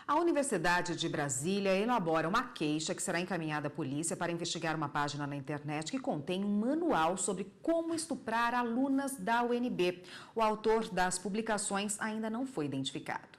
A Universidade de Brasília elabora uma queixa que será encaminhada à polícia para investigar uma página na internet que contém um manual sobre como estuprar alunas da UNB. O autor das publicações ainda não foi identificado.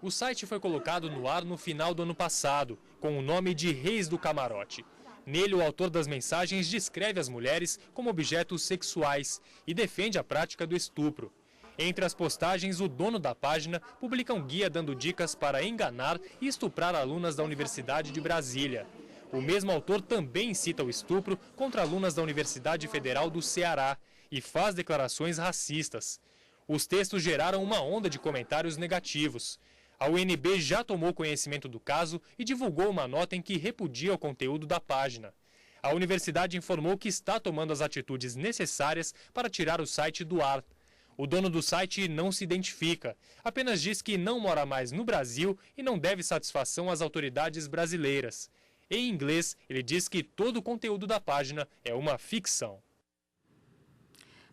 O site foi colocado no ar no final do ano passado, com o nome de Reis do Camarote. Nele, o autor das mensagens descreve as mulheres como objetos sexuais e defende a prática do estupro. Entre as postagens, o dono da página publica um guia dando dicas para enganar e estuprar alunas da Universidade de Brasília. O mesmo autor também cita o estupro contra alunas da Universidade Federal do Ceará e faz declarações racistas. Os textos geraram uma onda de comentários negativos. A UNB já tomou conhecimento do caso e divulgou uma nota em que repudia o conteúdo da página. A universidade informou que está tomando as atitudes necessárias para tirar o site do ar. O dono do site não se identifica, apenas diz que não mora mais no Brasil e não deve satisfação às autoridades brasileiras. Em inglês, ele diz que todo o conteúdo da página é uma ficção.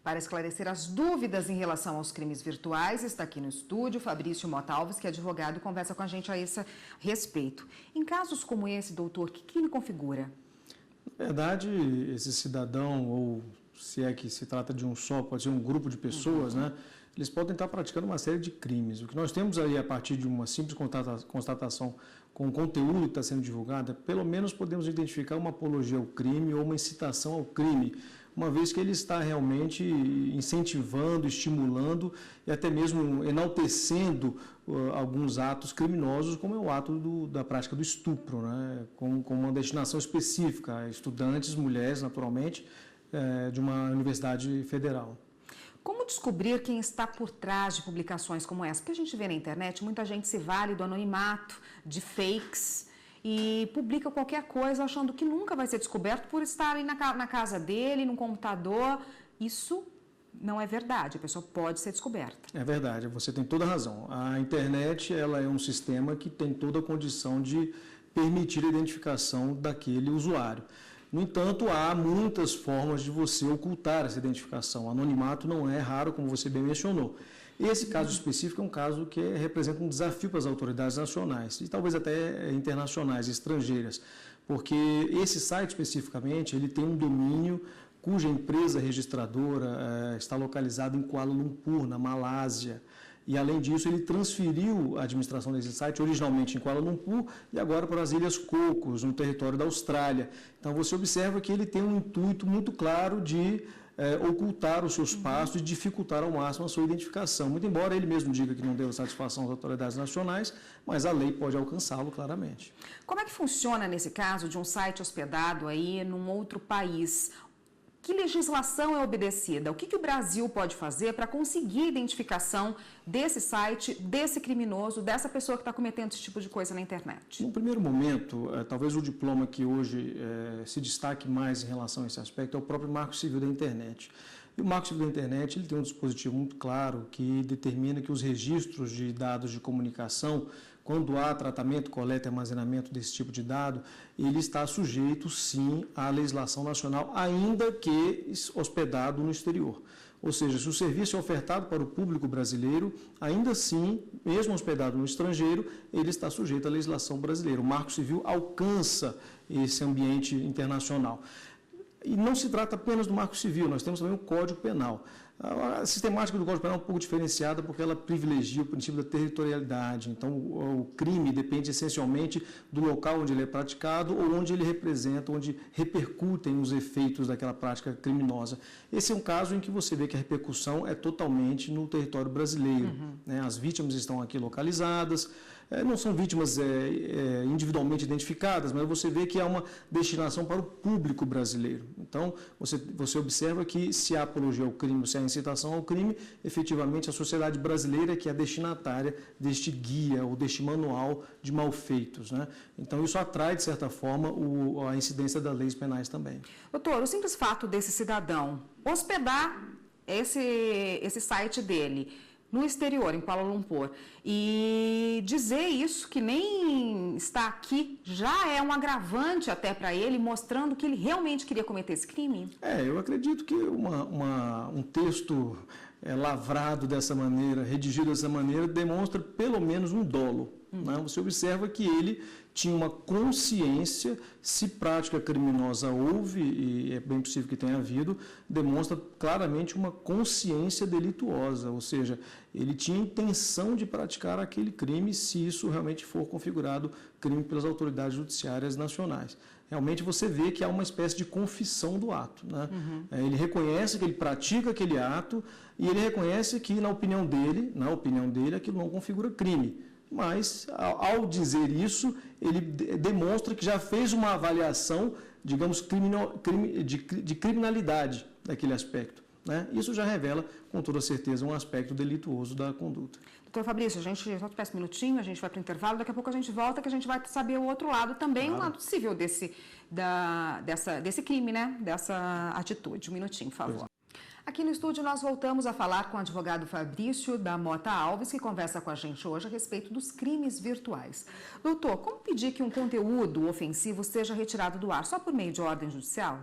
Para esclarecer as dúvidas em relação aos crimes virtuais, está aqui no estúdio Fabrício Mota Alves, que é advogado, e conversa com a gente a esse respeito. Em casos como esse, doutor, que crime configura? Na verdade, esse cidadão, ou se é que se trata de um só, pode ser um grupo de pessoas, né? Eles podem estar praticando uma série de crimes. O que nós temos aí, a partir de uma simples constatação com o conteúdo que está sendo divulgado, pelo menos podemos identificar uma apologia ao crime ou uma incitação ao crime, uma vez que ele está realmente incentivando, estimulando e até mesmo enaltecendo alguns atos criminosos, como é o ato da prática do estupro, né? com uma destinação específica, estudantes, mulheres, naturalmente, de uma universidade federal. Como descobrir quem está por trás de publicações como essa? Porque a gente vê na internet, muita gente se vale do anonimato, de fakes, e publica qualquer coisa achando que nunca vai ser descoberto por estar na casa dele, no computador. Isso não é verdade, a pessoa pode ser descoberta. É verdade, você tem toda a razão. A internet, ela é um sistema que tem toda a condição de permitir a identificação daquele usuário. No entanto, há muitas formas de você ocultar essa identificação. O anonimato não é raro, como você bem mencionou. Esse caso específico é um caso que representa um desafio para as autoridades nacionais e talvez até internacionais, estrangeiras, porque esse site especificamente ele tem um domínio cuja empresa registradora está localizada em Kuala Lumpur, na Malásia. E, além disso, ele transferiu a administração desse site originalmente em Kuala Lumpur e agora para as Ilhas Cocos, no território da Austrália. Então, você observa que ele tem um intuito muito claro de ocultar os seus passos e dificultar ao máximo a sua identificação. Muito embora ele mesmo diga que não deu satisfação às autoridades nacionais, mas a lei pode alcançá-lo claramente. Como é que funciona nesse caso de um site hospedado aí num outro país? Que legislação é obedecida? O que o Brasil pode fazer para conseguir a identificação desse site, desse criminoso, dessa pessoa que está cometendo esse tipo de coisa na internet? No primeiro momento, talvez o diploma que hoje se destaque mais em relação a esse aspecto é o próprio Marco Civil da Internet. E o Marco Civil da Internet ele tem um dispositivo muito claro que determina que os registros de dados de comunicação, quando há tratamento, coleta e armazenamento desse tipo de dado, ele está sujeito, sim, à legislação nacional, ainda que hospedado no exterior. Ou seja, se o serviço é ofertado para o público brasileiro, ainda assim, mesmo hospedado no estrangeiro, ele está sujeito à legislação brasileira. O Marco Civil alcança esse ambiente internacional. E não se trata apenas do Marco Civil, nós temos também o Código Penal. A sistemática do Código Penal é um pouco diferenciada porque ela privilegia o princípio da territorialidade. Então, o crime depende essencialmente do local onde ele é praticado ou onde ele representa, onde repercutem os efeitos daquela prática criminosa. Esse é um caso em que você vê que a repercussão é totalmente no território brasileiro. Né? As vítimas estão aqui localizadas, não são vítimas individualmente identificadas, mas você vê que há uma destinação para o público brasileiro. Então, você observa que se há apologia ao crime, se há incitação ao crime, efetivamente a sociedade brasileira que é a destinatária deste guia ou deste manual de malfeitos, né? Então, isso atrai, de certa forma, a incidência das leis penais também. Doutor, o simples fato desse cidadão hospedar esse site dele no exterior, em Kuala Lumpur, e dizer isso, que nem está aqui, já é um agravante até para ele, mostrando que ele realmente queria cometer esse crime? Eu acredito que um texto lavrado dessa maneira, redigido dessa maneira, demonstra pelo menos um dolo. né? Você observa que ele tinha uma consciência, se prática criminosa houve, e é bem possível que tenha havido, demonstra claramente uma consciência delituosa, ou seja, ele tinha intenção de praticar aquele crime se isso realmente for configurado crime pelas autoridades judiciárias nacionais. Realmente você vê que há uma espécie de confissão do ato, né? Ele reconhece que ele pratica aquele ato e ele reconhece que, na opinião dele, aquilo não configura crime. Mas, ao dizer isso, ele demonstra que já fez uma avaliação, digamos, de criminalidade daquele aspecto, né? Isso já revela, com toda certeza, um aspecto delituoso da conduta. Doutor Fabrício, a gente só te peço um minutinho, a gente vai para o intervalo, daqui a pouco a gente volta, que a gente vai saber o outro lado também, claro. O lado civil desse crime, né? Dessa atitude. Um minutinho, por favor. Aqui no estúdio nós voltamos a falar com o advogado Fabrício da Mota Alves, que conversa com a gente hoje a respeito dos crimes virtuais. Doutor, como pedir que um conteúdo ofensivo seja retirado do ar? Só por meio de ordem judicial?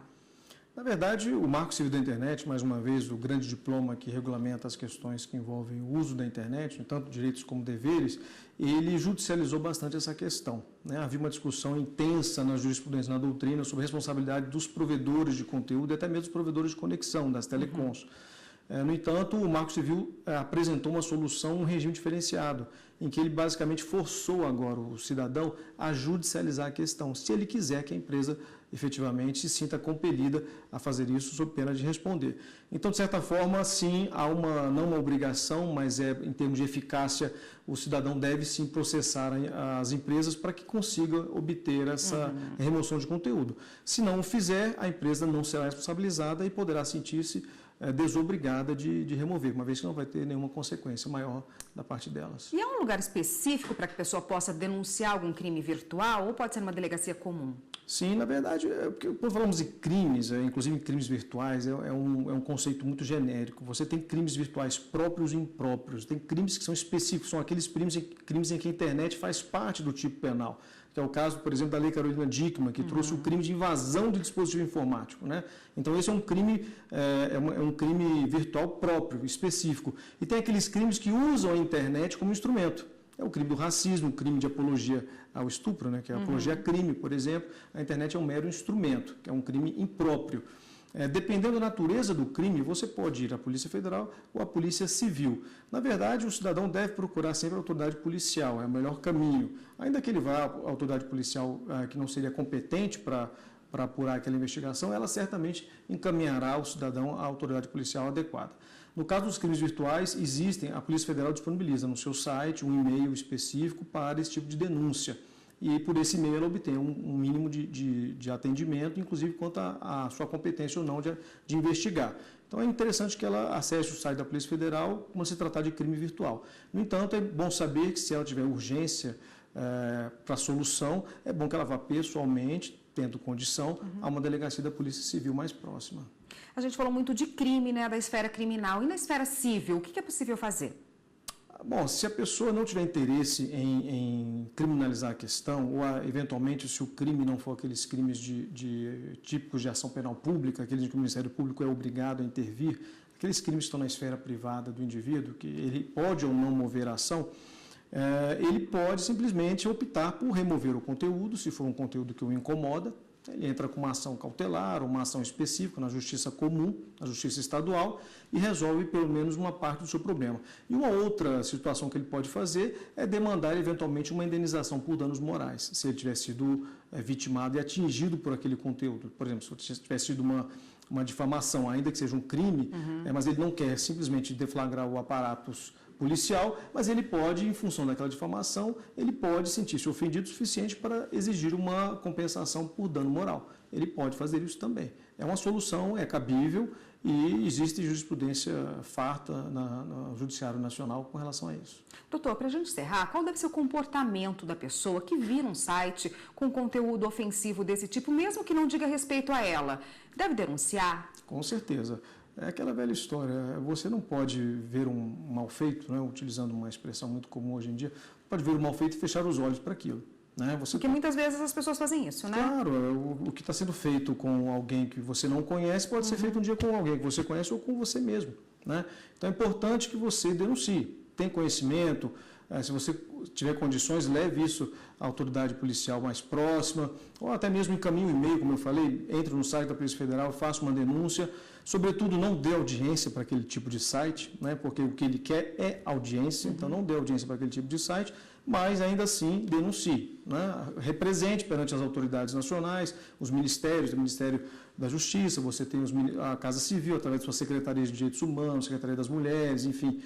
Na verdade, o Marco Civil da Internet, mais uma vez, o grande diploma que regulamenta as questões que envolvem o uso da internet, tanto direitos como deveres, ele judicializou bastante essa questão, né? Havia uma discussão intensa na jurisprudência, na doutrina, sobre a responsabilidade dos provedores de conteúdo e até mesmo dos provedores de conexão, das telecoms. No entanto, o Marco Civil apresentou uma solução, um regime diferenciado, em que ele basicamente forçou agora o cidadão a judicializar a questão, se ele quiser que a empresa efetivamente se sinta compelida a fazer isso sob pena de responder. Então, de certa forma, sim, há não uma obrigação, mas em termos de eficácia, o cidadão deve sim processar as empresas para que consiga obter essa remoção de conteúdo. Se não o fizer, a empresa não será responsabilizada e poderá sentir-se desobrigada de remover, uma vez que não vai ter nenhuma consequência maior da parte delas. E há um lugar específico para que a pessoa possa denunciar algum crime virtual ou pode ser uma delegacia comum? Sim, na verdade, quando falamos de crimes, inclusive crimes virtuais, é um conceito muito genérico. Você tem crimes virtuais próprios e impróprios, tem crimes que são específicos, são aqueles crimes em que a internet faz parte do tipo penal, que é o caso, por exemplo, da Lei Carolina Dickmann, que trouxe o crime de invasão de dispositivo informático, né? Então, esse é um crime, um crime virtual próprio, específico. E tem aqueles crimes que usam a internet como instrumento. É o crime do racismo, o crime de apologia ao estupro, né? Que é a apologia a crime, por exemplo. A internet é um mero instrumento, que é um crime impróprio. Dependendo da natureza do crime, você pode ir à Polícia Federal ou à Polícia Civil. Na verdade, o cidadão deve procurar sempre a autoridade policial, é o melhor caminho. Ainda que ele vá à autoridade policial que não seria competente para apurar aquela investigação, ela certamente encaminhará o cidadão à autoridade policial adequada. No caso dos crimes virtuais, a Polícia Federal disponibiliza no seu site um e-mail específico para esse tipo de denúncia. E por esse e-mail ela obtém um mínimo de atendimento, inclusive quanto à sua competência ou não de investigar. Então é interessante que ela acesse o site da Polícia Federal quando se tratar de crime virtual. No entanto, é bom saber que se ela tiver urgência para a solução, é bom que ela vá pessoalmente, tendo condição, a uma delegacia da Polícia Civil mais próxima. A gente falou muito de crime, né, da esfera criminal. E na esfera civil, o que é possível fazer? Bom, se a pessoa não tiver interesse em criminalizar a questão, ou eventualmente se o crime não for aqueles crimes de típicos de ação penal pública, aqueles em que o Ministério Público é obrigado a intervir, aqueles crimes que estão na esfera privada do indivíduo, que ele pode ou não mover a ação, ele pode simplesmente optar por remover o conteúdo, se for um conteúdo que o incomoda. Ele entra com uma ação cautelar, uma ação específica na justiça comum, na justiça estadual, e resolve pelo menos uma parte do seu problema. E uma outra situação que ele pode fazer é demandar eventualmente uma indenização por danos morais, se ele tiver sido vitimado e atingido por aquele conteúdo. Por exemplo, se tiver sido uma difamação, ainda que seja um crime, mas ele não quer simplesmente deflagrar o aparato policial, mas ele pode, em função daquela difamação, ele pode sentir-se ofendido o suficiente para exigir uma compensação por dano moral. Ele pode fazer isso também. É uma solução, é cabível e existe jurisprudência farta no Judiciário Nacional com relação a isso. Doutor, para a gente encerrar, qual deve ser o comportamento da pessoa que vira um site com conteúdo ofensivo desse tipo, mesmo que não diga respeito a ela? Deve denunciar? Com certeza. É aquela velha história, você não pode ver um mal feito, né, utilizando uma expressão muito comum hoje em dia, pode ver um mal feito e fechar os olhos para aquilo. Né? Porque muitas vezes as pessoas fazem isso, né? Claro, o que está sendo feito com alguém que você não conhece pode ser feito um dia com alguém que você conhece ou com você mesmo. Né? Então é importante que você denuncie. Tem conhecimento, Se você tiver condições, leve isso à autoridade policial mais próxima, ou até mesmo encaminhe um e-mail, como eu falei, entre no site da Polícia Federal, faça uma denúncia. Sobretudo, não dê audiência para aquele tipo de site, né, porque o que ele quer é audiência, então não dê audiência para aquele tipo de site, mas ainda assim denuncie, né, represente perante as autoridades nacionais, os ministérios, o Ministério da Justiça, você tem a Casa Civil, através da sua Secretaria de Direitos Humanos, Secretaria das Mulheres, enfim,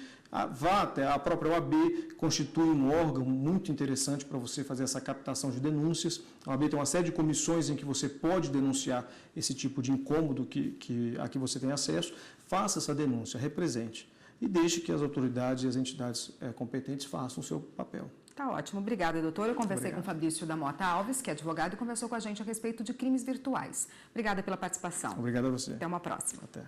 vá até a própria OAB, constitui um órgão muito interessante para você fazer essa captação de denúncias. A OAB tem uma série de comissões em que você pode denunciar esse tipo de incômodo a que você tem acesso. Faça essa denúncia, represente e deixe que as autoridades e as entidades competentes façam o seu papel. Tá ótimo. Obrigada, doutor. Eu conversei com o Fabrício da Mota Alves, que é advogado, e conversou com a gente a respeito de crimes virtuais. Obrigada pela participação. Obrigado a você. Até uma próxima. Até.